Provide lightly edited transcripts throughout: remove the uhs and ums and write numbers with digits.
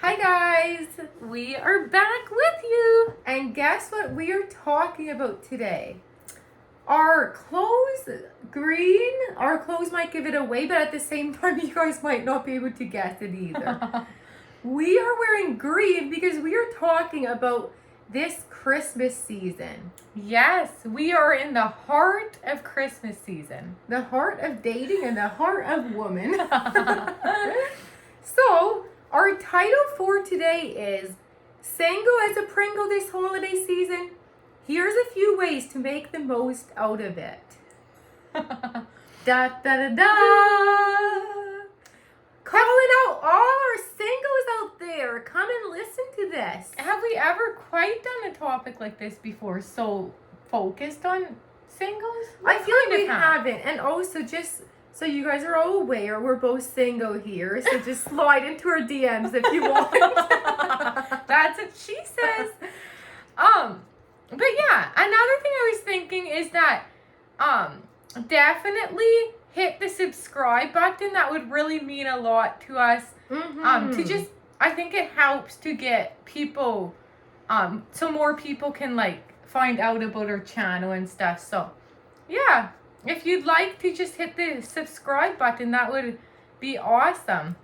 Hi guys, we are back with you. And guess what we are talking about today? Our clothes green. Our clothes might give it away, but at the same time you guys might not be able to guess it either. We are wearing green because we are talking about this Christmas season. Yes, we are in the heart of Christmas season. The heart of dating and the heart of woman. So, our title for today is Single as a Pringle this holiday season. Here's a few ways to make the most out of it. Da da da da! Calling out all our singles out there. Come and listen to this. Have we ever quite done a topic like this before, so focused on singles? I feel like we haven't. And also, just so you guys are all aware, we're both single here. So just slide into our DMs if you want. That's what she says. But yeah, another thing I was thinking is that definitely hit the subscribe button. That would really mean a lot to us. To just, I think it helps to get people, so more people can find out about our channel and stuff. So yeah, if you'd like to just hit the subscribe button, that would be awesome.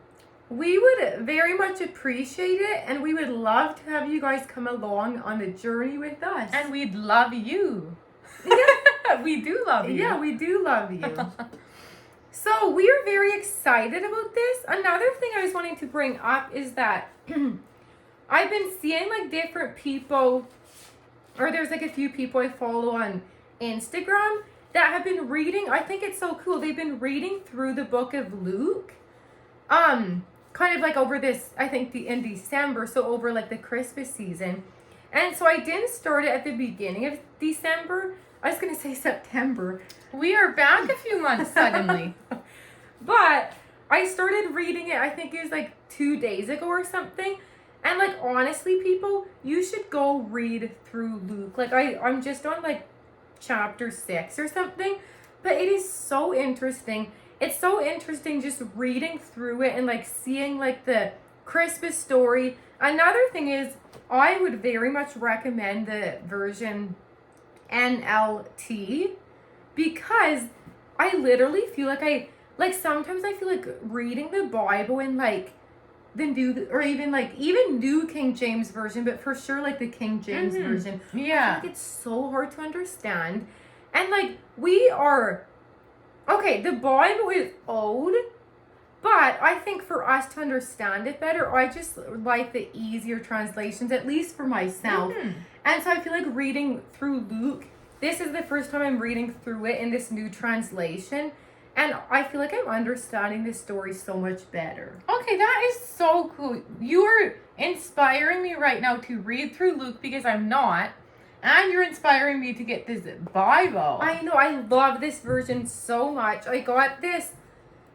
We would very much appreciate it, and we would love to have you guys come along on the journey with us. And we'd love you. Yeah, we do love you. Yeah, we do love you. So we are very excited about this. Another thing I was wanting to bring up is that I've been seeing different people, or there's a few people I follow on Instagram that have been reading. I think it's so cool. They've been reading through the book of Luke. Kind of over this, I think in December, so over the Christmas season. And so I didn't start it at the beginning of December. I was going to say September. We are back a few months suddenly. But I started reading it, I think it was 2 days ago or something. And honestly, people, you should go read through Luke. I'm just on chapter 6 or something. But it is so interesting. It's so interesting just reading through it and seeing the Christmas story. Another thing is, I would very much recommend the version NLT because I literally feel sometimes I feel reading the Bible in the new, or even new King James version, but for sure the King James version. Yeah. I feel it's so hard to understand. And we are, okay, the Bible is old, but I think for us to understand it better, I just like the easier translations, at least for myself. And so I feel reading through Luke, this is the first time I'm reading through it in this new translation. And I feel I'm understanding this story so much better. Okay, that is so cool. You are inspiring me right now to read through Luke because I'm not. And you're inspiring me to get this Bible. I know, I love this version so much. I got this.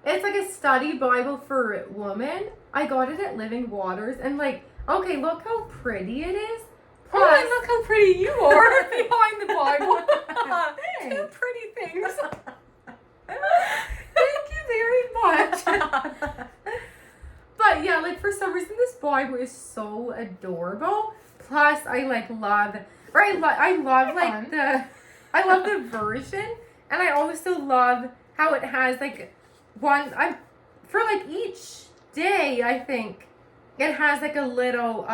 It's a study Bible for women. I got it at Living Waters. And okay, look how pretty it is. Plus, oh, look how pretty you are behind the Bible. Hey. Two pretty things. Thank you very much. But yeah, for some reason this Bible is so adorable. Plus, I love, or I love the version, and I also love how it has for each day, I think it has a little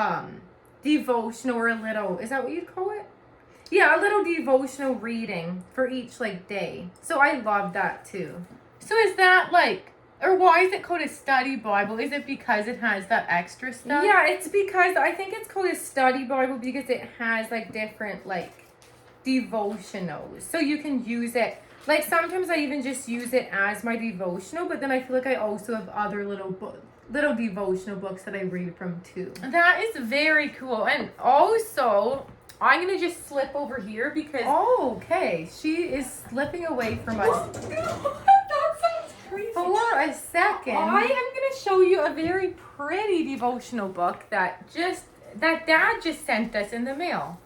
devotional, or a little, is that what you'd call it? Yeah, a little devotional reading for each day. So I love that too. So is that or why is it called a study Bible? Is it because it has that extra stuff? Yeah, it's because I think it's called a study Bible because it has different devotionals. So you can use it. Sometimes I even just use it as my devotional, but then I feel I also have other little devotional books that I read from too. That is very cool. And also, I'm going to just slip over here because... Oh, okay. She is slipping away from us. That sounds crazy. For a second. I am going to show you a very pretty devotional book that Dad just sent us in the mail.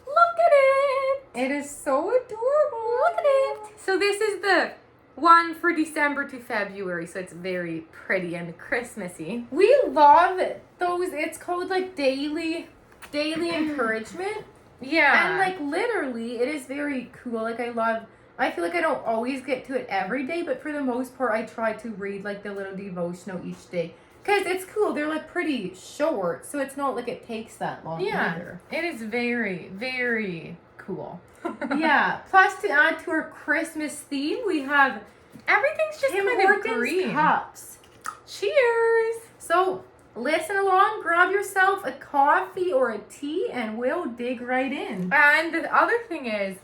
Look at it. It is so adorable. Look at it. So this is the one for December to February, so it's very pretty and Christmassy. We love those. It's called like daily encouragement. Yeah. And like literally, it is very cool. Like I feel like I don't always get to it every day, but for the most part, I try to read like the little devotional each day. Because it's cool. They're like pretty short, so it's not like it takes that long either. It is very, very cool. Yeah. Plus, to add to our Christmas theme, we have Everything's just Tim kind of Hortons green. cups. Cheers. So listen along, grab yourself a coffee or a tea, and we'll dig right in. And the other thing is,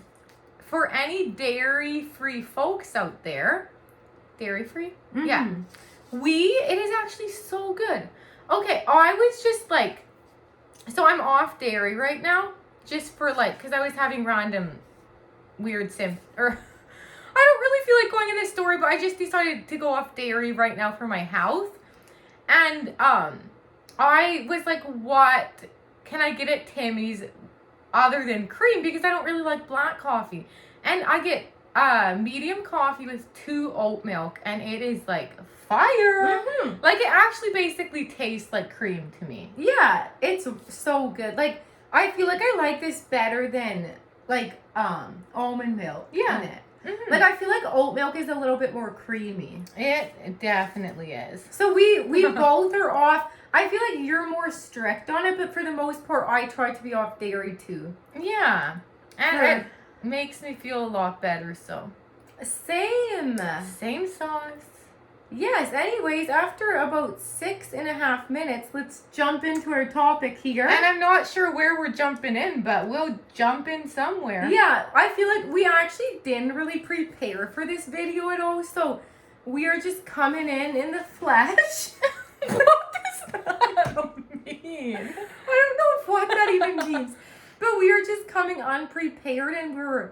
for any dairy-free folks out there, dairy-free? Mm-hmm. Yeah. It is actually so good. Okay, I was just like, so I'm off dairy right now, just for like, because I was having random weird I don't really feel like going in this story, but I just decided to go off dairy right now for my health. And I was like, what can I get at Timmy's other than cream? Because I don't really like black coffee. And I get medium coffee with 2 oat milk, and it is like fire. Mm-hmm. Like it actually basically tastes like cream to me. Yeah, it's so good. Like I feel like I like this better than like almond milk. Yeah. In it. Mm-hmm. Like I feel like oat milk is a little bit more creamy. It definitely is. So we both are off. I feel like you're more strict on it, but for the most part, I try to be off dairy too. Yeah. And it makes me feel a lot better, so. Same sauce. Yes, anyways, after about 6.5 minutes, let's jump into our topic here. And I'm not sure where we're jumping in, but we'll jump in somewhere. Yeah, I feel like we actually didn't really prepare for this video at all, so we are just coming in the flesh. What does that mean? I don't know what that even means. But we are just coming unprepared, and we're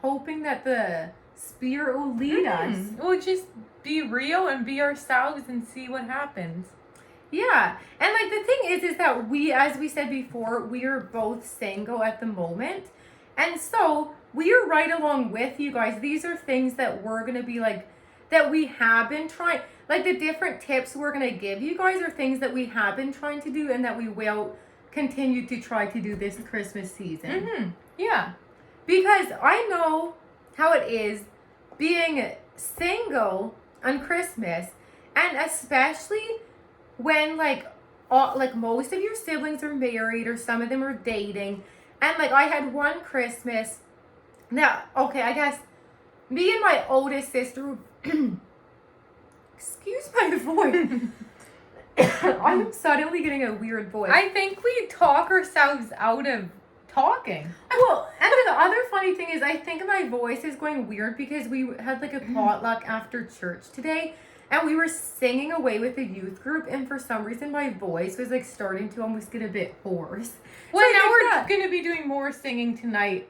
hoping that the Spirit will lead us. We'll just be real and be ourselves and see what happens. Yeah. And like the thing is that we, as we said before, we are both single at the moment. And so we are right along with you guys. These are things that we're going to be like, that we have been trying, like the different tips we're going to give you guys are things that we have been trying to do and that we will continue to try to do this Christmas season. Mm-hmm. Yeah. Because I know how it is being single on Christmas, and especially when like most of your siblings are married or some of them are dating, and like I had one Christmas now, okay, I guess me and my oldest sister excuse my voice. I'm suddenly getting a weird voice. I think we talk ourselves out of talking. Well, and the other funny thing is I think my voice is going weird because we had like a potluck after church today, and we were singing away with the youth group, and for some reason my voice was like starting to almost get a bit hoarse. Well, So now we're going to be doing more singing tonight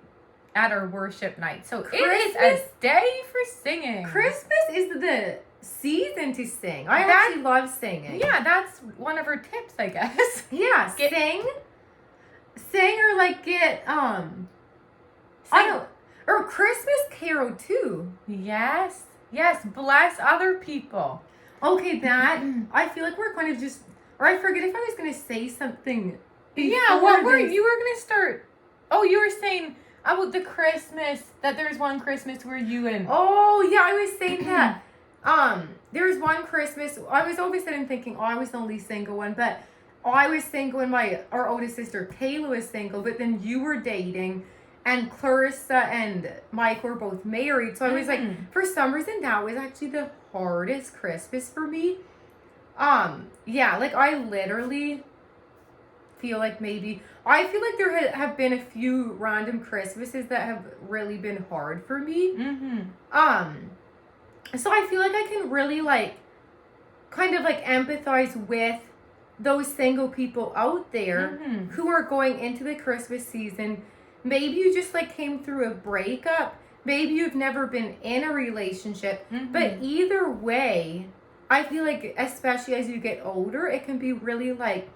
at our worship night. So it is Christmas- a day for singing. Christmas is the season to sing. I actually love singing. Yeah, that's one of our tips, I guess. Yeah, sing or like get I don't, or Christmas carol too. Yes, bless other people. Okay, that I feel like we're kind of just, or I forget if I was gonna say something. Yeah, what were you were gonna start? Oh, you were saying about the Christmas, that there's one Christmas where you and Oh yeah, I was saying that. There's one Christmas. I was all of a sudden thinking, I was the only single one, but I was single and our oldest sister Kayla was single, but then you were dating, and Clarissa and Mike were both married. So I was like, for some reason, that was actually the hardest Christmas for me. Yeah, like I literally feel like I feel like there have been a few random Christmases that have really been hard for me. So I feel like I can really like kind of like empathize with those single people out there who are going into the Christmas season. Maybe you just like came through a breakup. Maybe you've never been in a relationship. But either way, I feel like especially as you get older, it can be really like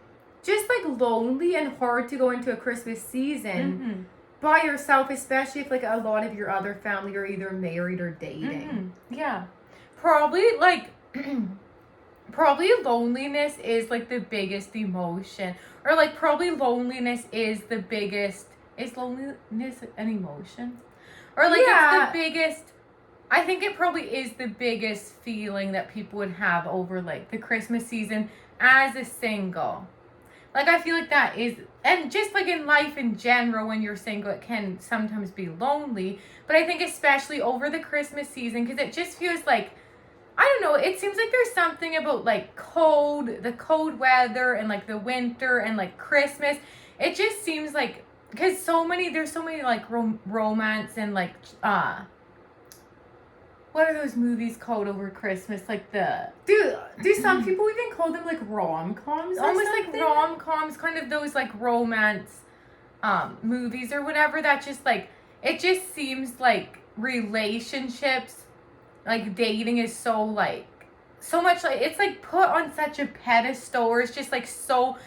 just like lonely and hard to go into a Christmas season by yourself, especially if like a lot of your other family are either married or dating. Yeah. Probably like probably loneliness is like the biggest emotion. Or like probably loneliness is the biggest, is loneliness an emotion? Or like Yeah. it's the biggest, I think it probably is the biggest feeling that people would have over like the Christmas season as a single. Like I feel like that is, and just like in life in general, when you're single, it can sometimes be lonely. But I think especially over the Christmas season, because it just feels like, I don't know, it seems like there's something about like the cold weather and like the winter and like Christmas. It just seems like, because there's so many like romance and like, what are those movies called over Christmas? Like do some people even call them like rom-coms? Almost like rom-coms, kind of those like romance movies or whatever, that just like, it just seems like relationships, like dating is so much like, it's like put on such a pedestal, or it's just like so,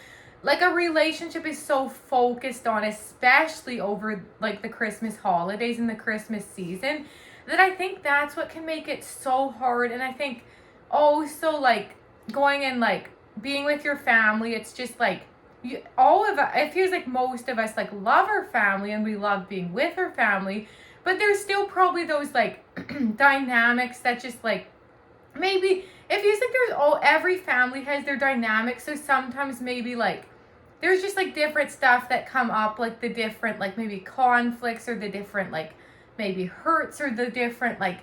like a relationship is so focused on, especially over like the Christmas holidays and the Christmas season, that I think that's what can make it so hard. And I think also like going and like being with your family, it's just like it feels like most of us like love our family and we love being with our family, but there's still probably those like dynamics that just like, maybe it feels like every family has their dynamics. So sometimes maybe like there's just like different stuff that come up, like the different like maybe conflicts, or the different like maybe hurts, or the different like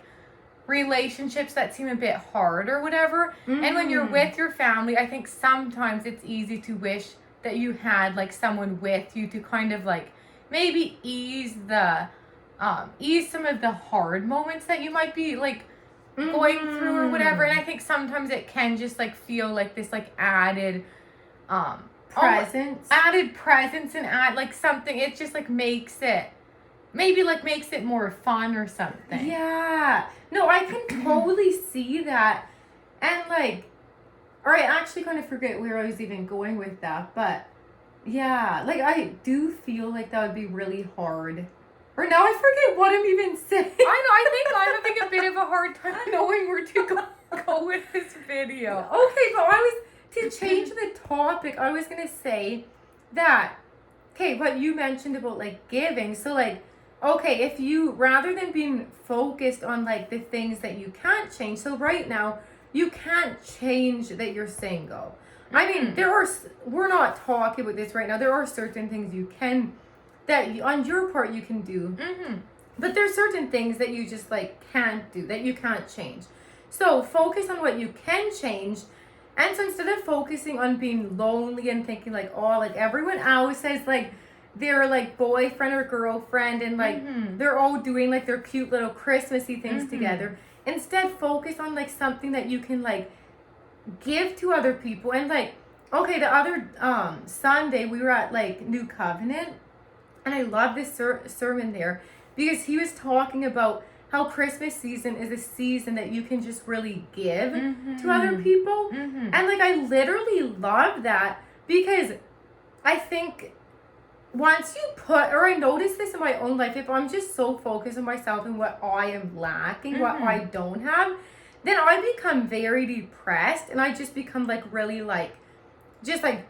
relationships that seem a bit hard or whatever. And when you're with your family, I think sometimes it's easy to wish that you had like someone with you to kind of like maybe ease some of the hard moments that you might be like going through or whatever. And I think sometimes it can just like feel like this like added presence and add like something, it just like makes it more fun or something. Yeah. No, I can totally see that. And like, or I actually kind of forget where I was even going with that, but yeah, like I do feel like that would be really hard. Or now I forget what I'm even saying. I know, I think I'm having a bit of a hard time knowing where to go with this video. Okay, but to change the topic, I was gonna say that, okay, what you mentioned about like giving, so like, okay, if you, rather than being focused on like the things that you can't change, so right now, you can't change that you're single. I mean, we're not talking about this right now, there are certain things you can, that on your part you can do, but there's certain things that you just like can't do, that you can't change. So focus on what you can change. And so instead of focusing on being lonely and thinking like, oh, like everyone else has like their like boyfriend or girlfriend, and like they're all doing like their cute little Christmassy things together, instead focus on like something that you can like give to other people. And like, okay, the other Sunday we were at like New Covenant, and I love this sermon there, because he was talking about how Christmas season is a season that you can just really give to other people. And like, I literally love that, because I think once you I notice this in my own life, if I'm just so focused on myself and what I am lacking, what I don't have, then I become very depressed, and I just become like really like, just like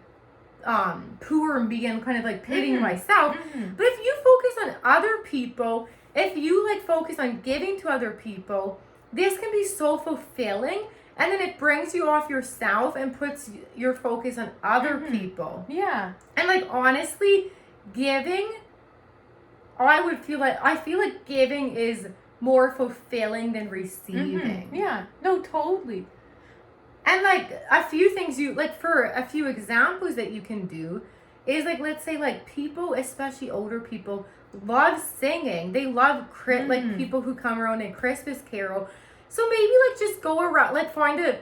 poor me, and kind of like pitying myself. But if you focus on other people, if you like focus on giving to other people, this can be so fulfilling, and then it brings you off yourself and puts your focus on other people. Yeah. And like, honestly, giving, I feel like giving is more fulfilling than receiving. Yeah. No, totally. And like a few things for a few examples that you can do is like, let's say like people, especially older people, love singing. They love like people who come around and Christmas carol. So maybe like just go around, like find a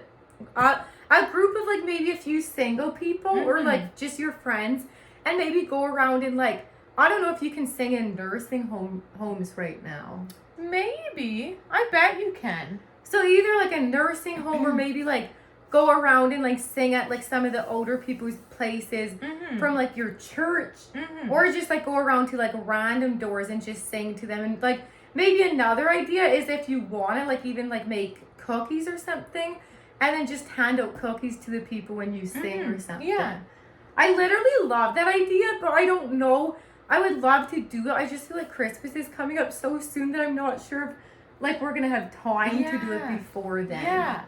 group of like maybe a few single people or like just your friends, and maybe go around and like, I don't know if you can sing in nursing homes right now. Maybe. I bet you can. So either like a nursing home or maybe like go around and like sing at like some of the older people's places from like your church, or just like go around to like random doors and just sing to them. And like maybe another idea is if you want to like even like make cookies or something, and then just hand out cookies to the people when you sing or something. Yeah. I literally love that idea, but I don't know. I would love to do it. I just feel like Christmas is coming up so soon that I'm not sure if like we're gonna have time to do it before then. Yeah.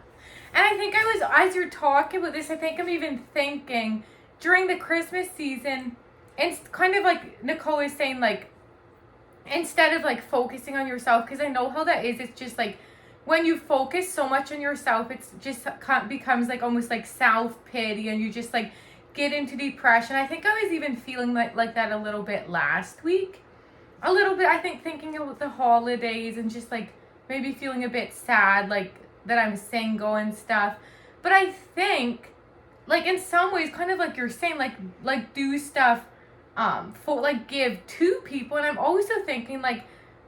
And I think as you're talking about this, I think I'm even thinking during the Christmas season, and kind of like Nicole is saying, like, instead of like focusing on yourself, because I know how that is, it's just like when you focus so much on yourself, it's just becomes like almost like self-pity, and you just like get into depression. I think I was even feeling like that a little bit last week. A little bit, I think, thinking about the holidays and just like maybe feeling a bit sad, like that I'm single and stuff. But I think, like, in some ways, kind of like you're saying, like do stuff for like give to people. And I'm also thinking like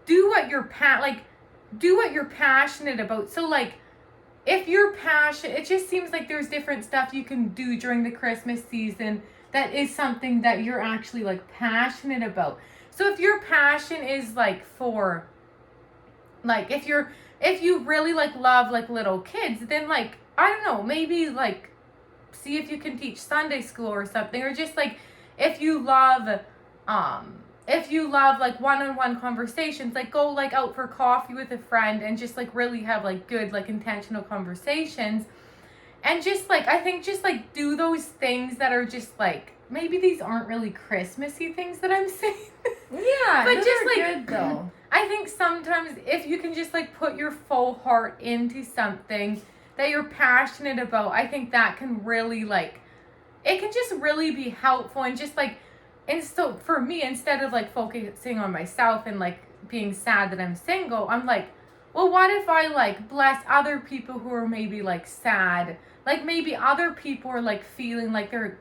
do what you're passionate about. So like if you're passionate, it just seems like there's different stuff you can do during the Christmas season that is something that you're actually like passionate about. So if your passion is like for like if you really like love like little kids, then like I don't know, maybe like see if you can teach Sunday school or something, or just like if you love like one-on-one conversations, like go like out for coffee with a friend and just like really have like good like intentional conversations. And just like I think just like do those things that are just like maybe these aren't really Christmassy things that I'm saying. Yeah, but just like good though. I think sometimes if you can just like put your full heart into something that you're passionate about, I think that can really like it can just really be helpful. And just like, and so for me, instead of like focusing on myself and like being sad that I'm single, I'm like, well, what if I like bless other people who are maybe like sad, like maybe other people are like feeling like they're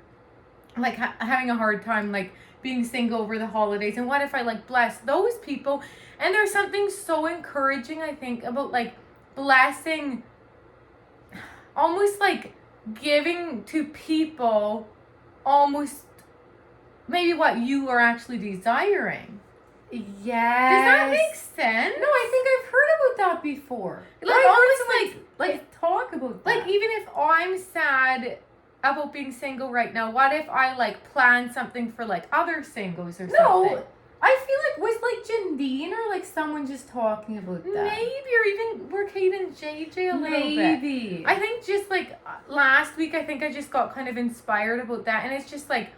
like having a hard time like being single over the holidays, and what if I like bless those people? And there's something so encouraging, I think, about like blessing, almost like giving to people almost maybe what you are actually desiring. Yes. Does that make sense? No, I think I've heard about that before. Like almost like talk about that. Like even if I'm sad about being single right now, what if I like plan something for like other singles or something? No, I feel like was like Janine or like someone just talking about that. Maybe, or even were Kate and JJ a little bit. Maybe. I think just like last week, I think I just got kind of inspired about that, and it's just like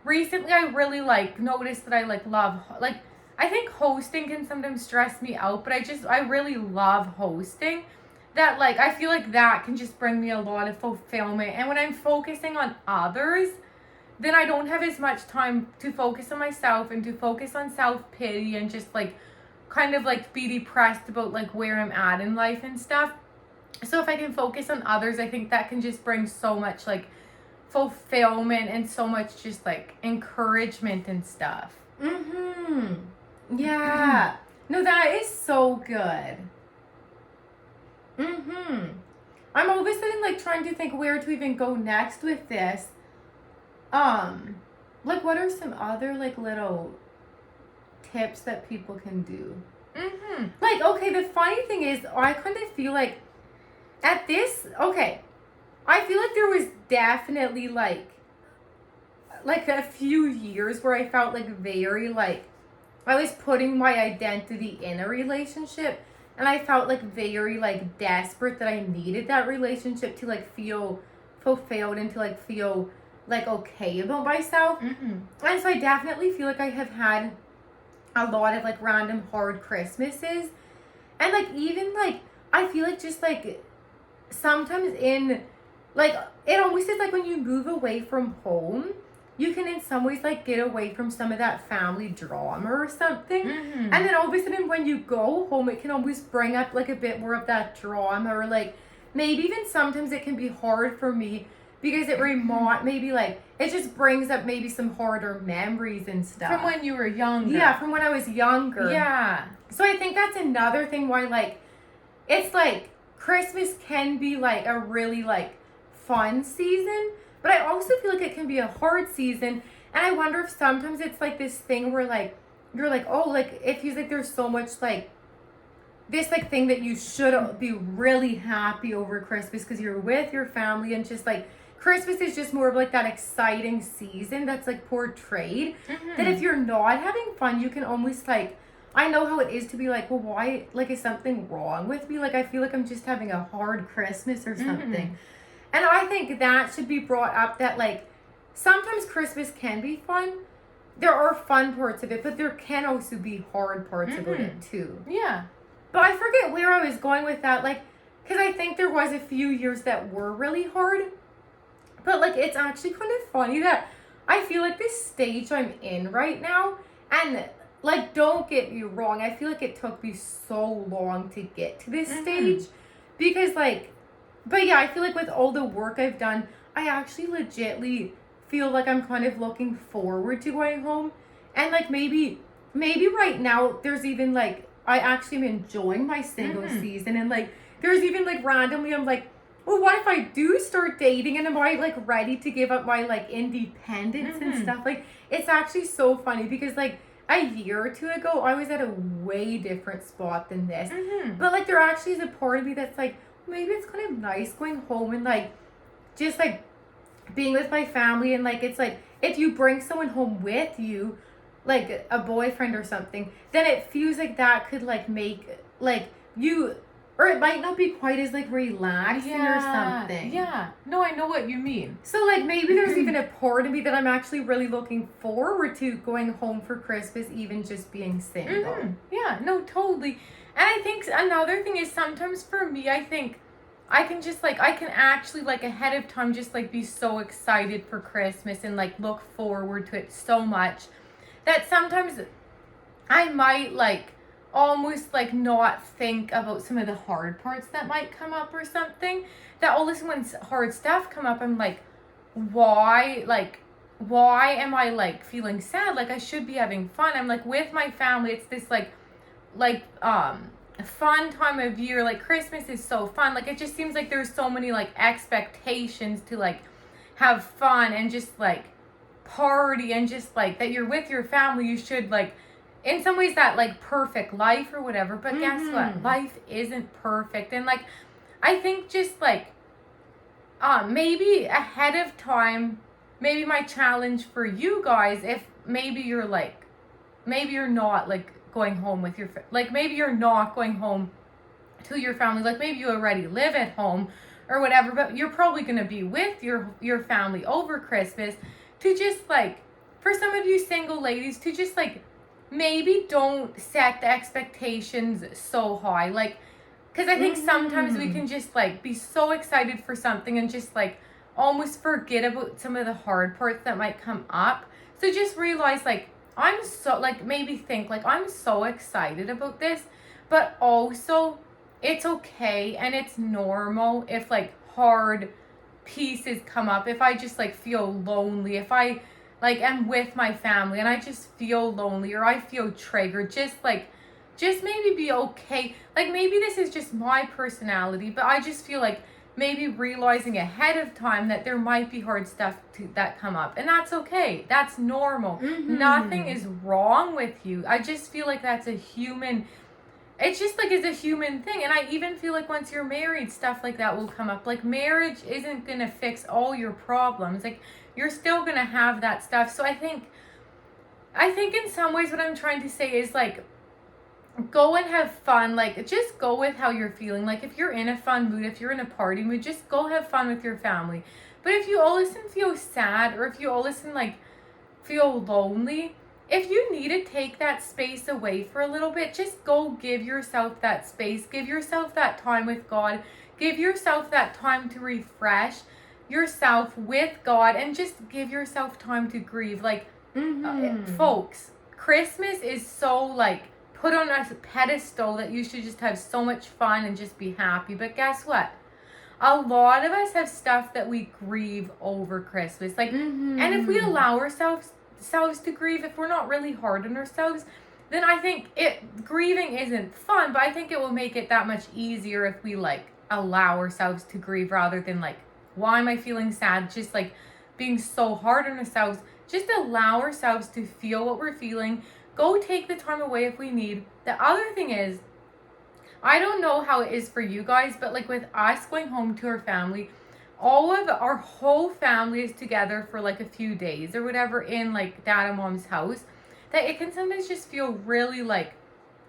recently I really like noticed that I like love like I think hosting can sometimes stress me out, but I really love hosting. That like I feel like that can just bring me a lot of fulfillment, and when I'm focusing on others, then I don't have as much time to focus on myself and to focus on self-pity and just like kind of like be depressed about like where I'm at in life and stuff. So if I can focus on others, I think that can just bring so much like fulfillment and so much just like encouragement and stuff. Yeah. No, that is so good. I'm all of a sudden like trying to think where to even go next with this. Like what are some other like little tips that people can do? Like, okay, the funny thing is I kind of feel like at this, okay, I feel like there was definitely like a few years where I felt like very like I was putting my identity in a relationship, and I felt like very like desperate that I needed that relationship to like feel fulfilled and to like feel like okay about myself. And so I definitely feel like I have had a lot of like random hard Christmases, and like even like I feel like just like sometimes in like it almost is like when you move away from home, you can in some ways like get away from some of that family drama or something. And then all of a sudden when you go home, it can almost bring up like a bit more of that drama, or like maybe even sometimes it can be hard for me because it maybe like it just brings up maybe some harder memories and stuff. From when you were younger. Yeah, from when I was younger. Yeah. So I think that's another thing why like it's like Christmas can be like a really like fun season, but I also feel like it can be a hard season. And I wonder if sometimes it's like this thing where like you're like, oh, like it feels like there's so much like this like thing that you should be really happy over Christmas because you're with your family, and just like Christmas is just more of like that exciting season that's like portrayed. That if you're not having fun, you can almost like, I know how it is to be like, well, why, like, is something wrong with me? Like, I feel like I'm just having a hard Christmas or something. And I think that should be brought up, that like sometimes Christmas can be fun. There are fun parts of it, but there can also be hard parts about it too. Yeah. But I forget where I was going with that, like, because I think there was a few years that were really hard. But, like, it's actually kind of funny that I feel like this stage I'm in right now, and, like, don't get me wrong, I feel like it took me so long to get to this stage. Because, like, but yeah, I feel like with all the work I've done, I actually legitly feel like I'm kind of looking forward to going home. And, like, maybe right now, there's even, like, I actually am enjoying my single season, and like there's even like randomly I'm like, well, what if I do start dating, and am I like ready to give up my like independence and stuff? Like, it's actually so funny because like a year or two ago I was at a way different spot than this. But like there actually is a part of me that's like, maybe it's kind of nice going home and like just like being with my family, and like it's like if you bring someone home with you, like a boyfriend or something, then it feels like that could like make like you, or it might not be quite as like relaxing or something. Yeah. No, I know what you mean. So like maybe there's even a part of me that I'm actually really looking forward to going home for Christmas, even just being single. Yeah, no, totally. And I think another thing is sometimes for me, I think I can just like, I can actually like ahead of time just like be so excited for Christmas and like look forward to it so much that sometimes I might like almost like not think about some of the hard parts that might come up or something. That all of a sudden when hard stuff come up, I'm like, why am I like feeling sad? Like I should be having fun. I'm like with my family. It's this like fun time of year. Like Christmas is so fun. Like it just seems like there's so many like expectations to like have fun and just like party, and just like that you're with your family. You should like in some ways that like perfect life or whatever, but guess what, life isn't perfect. And like I think just like maybe ahead of time, maybe my challenge for you guys, if maybe you're like, maybe you're not like going home with your like maybe you're not going home to your family, like maybe you already live at home or whatever, but you're probably going to be with your family over Christmas, to just like, for some of you single ladies, to just like maybe don't set the expectations so high. Like, because I think sometimes we can just like be so excited for something and just like almost forget about some of the hard parts that might come up. So just realize like, I'm so like, maybe think like, I'm so excited about this, but also it's okay and it's normal if like hard pieces come up. If I just like feel lonely, if I like am with my family and I just feel lonely or I feel triggered, just maybe be okay. Like maybe this is just my personality, but I just feel like maybe realizing ahead of time that there might be hard stuff that come up, and that's okay. That's normal. Nothing is wrong with you. I just feel like that's a human, it's just like it's a human thing. And I even feel like once you're married, stuff like that will come up. Like marriage isn't gonna fix all your problems. Like you're still gonna have that stuff. So I think in some ways what I'm trying to say is like, go and have fun. Like just go with how you're feeling. Like if you're in a fun mood, if you're in a party mood, just go have fun with your family. But if you all of a sudden feel sad, or if you all of a sudden like feel lonely, if you need to take that space away for a little bit, just go give yourself that space. Give yourself that time with God. Give yourself that time to refresh yourself with God, and just give yourself time to grieve. Like, folks, Christmas is so like put on a pedestal that you should just have so much fun and just be happy. But guess what? A lot of us have stuff that we grieve over Christmas. Like, and if we allow ourselves to grieve, if we're not really hard on ourselves, then I think grieving isn't fun, but I think it will make it that much easier if we like allow ourselves to grieve rather than like why am I feeling sad? Just like being so hard on ourselves. Just allow ourselves to feel what we're feeling. Go take the time away if we need. The other thing is, I don't know how it is for you guys, but like with us going home to our family, all of our whole family is together for like a few days or whatever in like dad and mom's house, that it can sometimes just feel really like,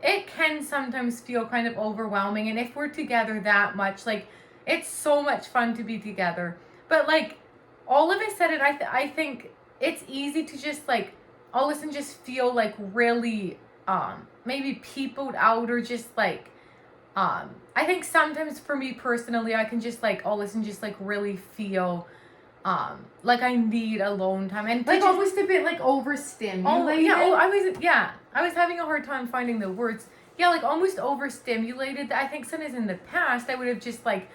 it can sometimes feel kind of overwhelming. And if we're together that much, like it's so much fun to be together. But like all of a sudden, I think it's easy to just like all of a sudden just feel like really maybe peopled out, or just like I think sometimes for me personally, I can just like all of a sudden just like really feel like I need alone time, and Like just, almost a bit like overstimulated. I was having a hard time finding the words. Yeah, like almost overstimulated. I think sometimes in the past I would have just like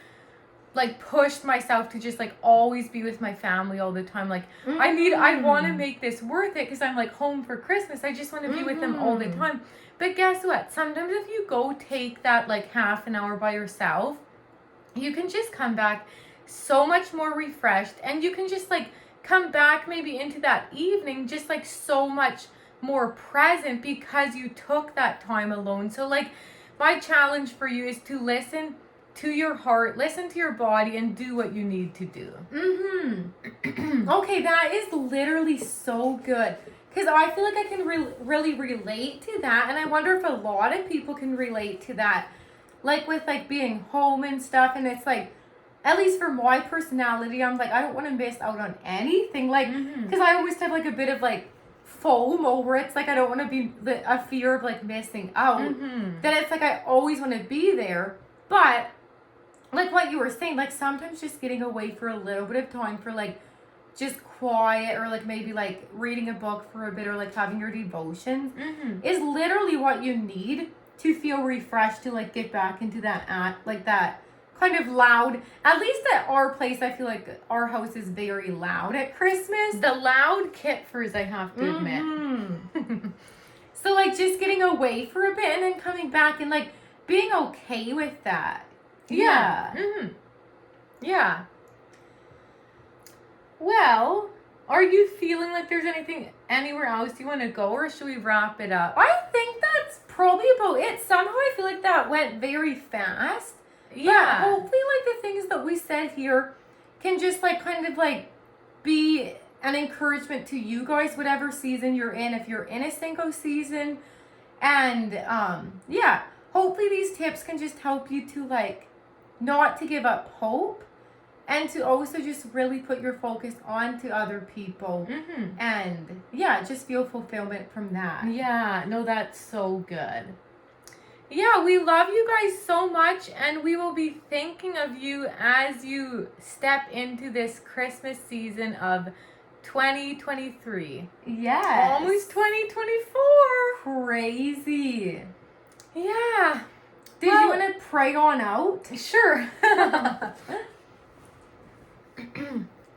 pushed myself to just like always be with my family all the time. Like I want to make this worth it because I'm like home for Christmas. I just want to be with them all the time. But guess what? Sometimes if you go take that like half an hour by yourself, you can just come back so much more refreshed, and you can just like come back maybe into that evening just like so much more present because you took that time alone. So like my challenge for you is to listen to your heart, listen to your body, and do what you need to do. Okay, that is literally so good. Because I feel like I can really relate to that. And I wonder if a lot of people can relate to that. Like with like being home and stuff. And it's like, at least for my personality, I'm like, I don't want to miss out on anything. Like, because I always have like a bit of like FOMO where it's like I don't want to be a fear of like missing out. That it's like I always want to be there. But like what you were saying, like sometimes just getting away for a little bit of time for like just quiet, or like maybe like reading a book for a bit, or like having your devotions is literally what you need to feel refreshed, to like get back into that like that kind of loud. At least at our place, I feel like our house is very loud at Christmas. The loud Kitfers, I have to admit. So like just getting away for a bit and then coming back and like being okay with that. Yeah. Yeah. Well, are you feeling like there's anything anywhere else you want to go, or should we wrap it up? I think that's probably about it. Somehow I feel like that went very fast. Yeah. But hopefully like the things that we said here can just like kind of like be an encouragement to you guys, whatever season you're in, if you're in a single season. And yeah, hopefully these tips can just help you to like not to give up hope, and to also just really put your focus onto other people. And yeah, just feel fulfillment from that. Yeah, no, that's so good. Yeah, we love you guys so much, and we will be thinking of you as you step into this Christmas season of 2023. Yes. Almost 2024. Crazy. Yeah. Did you want to pray on out? Sure.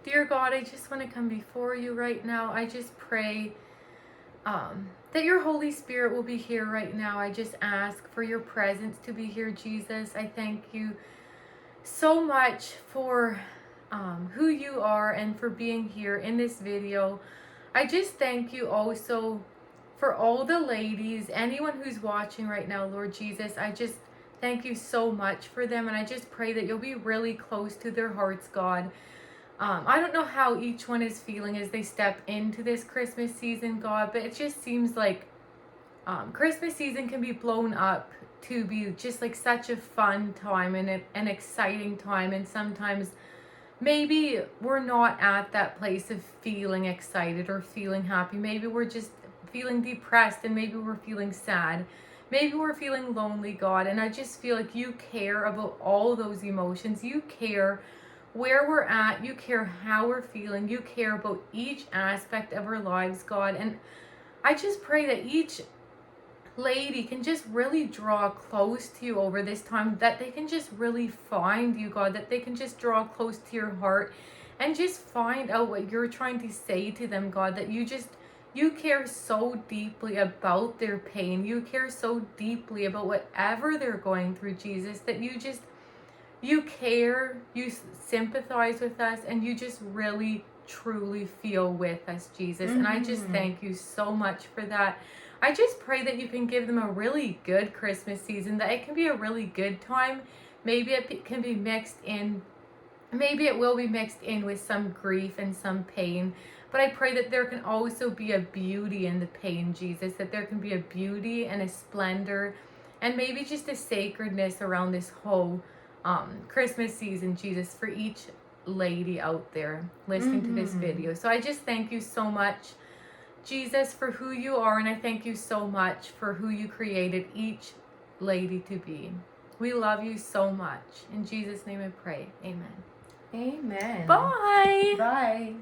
Dear God, I just want to come before you right now. I just pray that your Holy Spirit will be here right now. I just ask for your presence to be here, Jesus. I thank you so much for who you are and for being here in this video. I just thank you also for all the ladies, anyone who's watching right now, Lord Jesus. I just thank you so much for them, and I just pray that you'll be really close to their hearts, God. I don't know how each one is feeling as they step into this Christmas season, God, but it just seems like Christmas season can be blown up to be just like such a fun time and an exciting time, and sometimes maybe we're not at that place of feeling excited or feeling happy. Maybe we're just feeling depressed, and maybe we're feeling sad. Maybe we're feeling lonely, God, and I just feel like you care about all those emotions. You care where we're at. You care how we're feeling. You care about each aspect of our lives, God. And I just pray that each lady can just really draw close to you over this time, that they can just really find you, God, that they can just draw close to your heart and just find out what you're trying to say to them, God, that you care so deeply about their pain. You care so deeply about whatever they're going through, Jesus, that you you care, you sympathize with us, and you just really, truly feel with us, Jesus. And I just thank you so much for that. I just pray that you can give them a really good Christmas season, that it can be a really good time. Maybe it can be mixed in, maybe it will be mixed in with some grief and some pain. But I pray that there can also be a beauty in the pain, Jesus, that there can be a beauty and a splendor and maybe just a sacredness around this whole Christmas season, Jesus, for each lady out there listening to this video. So I just thank you so much, Jesus, for who you are, and I thank you so much for who you created each lady to be. We love you so much. In Jesus' name I pray. Amen. Amen. Bye. Bye.